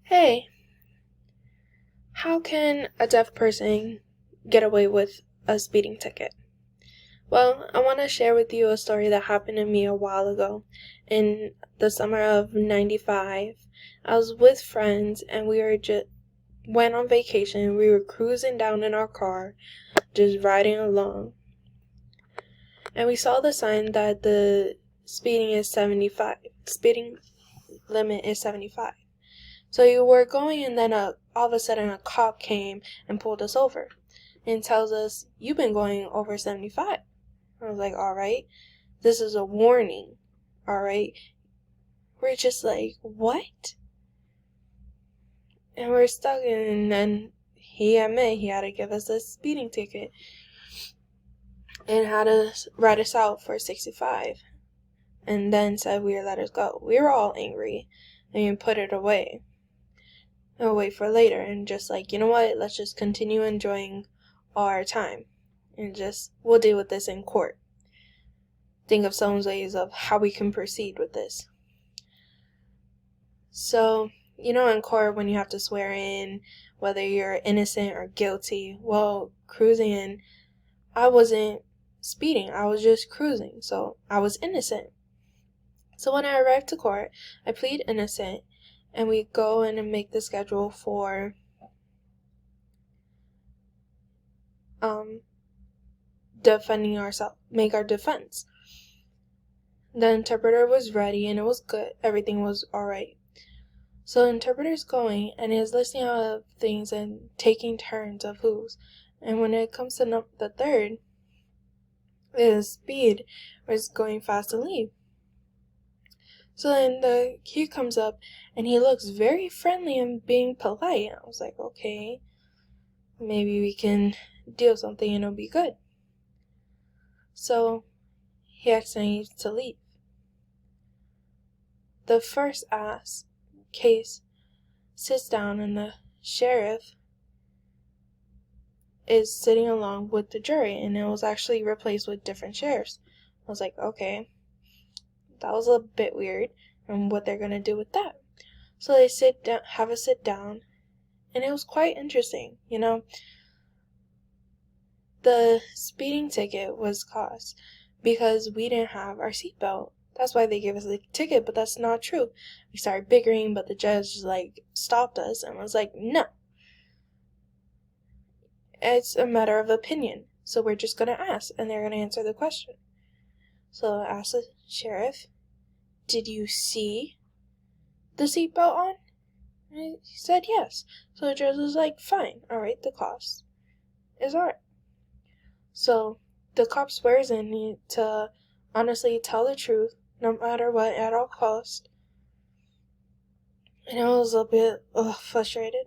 Hey, how can a deaf person get away with a speeding ticket? Well, I want to share with you a story that happened to me a while ago. In the summer of 95, I was with friends and we went on vacation. We were cruising down in our car, just riding along. And we saw the sign that the speeding limit is 75. So you were going, and then all of a sudden a cop came and pulled us over and tells us, "You've been going over 75. I was like, all right, this is a warning, all right? We're just like, what? And we're stuck, and then he admitted he had to give us a speeding ticket and had to write us out for 65, and then said we would let us go. We were all angry and put it away. And wait for later and just like, you know what, let's just continue enjoying our time and we'll deal with this in court. Think of some ways of how we can proceed with this. So, in court when you have to swear in whether you're innocent or guilty, well, cruising in, I wasn't speeding, I was just cruising, so I was innocent. So when I arrived to court, I plead innocent, and we go in and make the schedule for defending ourselves, make our defense. The interpreter was ready and it was good. Everything was alright. So the interpreter's going and is listing out things and taking turns of who's. And when it comes to the third, the speed was going fast to leave. So then the Q comes up and he looks very friendly and being polite. I was like, okay, maybe we can deal something and it'll be good. So he asked me to leave. The first case sits down and the sheriff is sitting along with the jury, and it was actually replaced with different sheriffs. I was like, okay, that was a bit weird, and what they're gonna do with that. So they have a sit down, and it was quite interesting, The speeding ticket was caused because we didn't have our seatbelt. That's why they gave us the ticket, but that's not true. We started bickering, but the judge stopped us and was like, no. It's a matter of opinion, so we're just gonna ask, and they're gonna answer the question. So I asked the sheriff, did you see the seatbelt on? And he said yes. So the judge was like, fine, alright, the cost is alright. So the cop swears in me to honestly tell the truth, no matter what, at all cost. And I was a bit frustrated.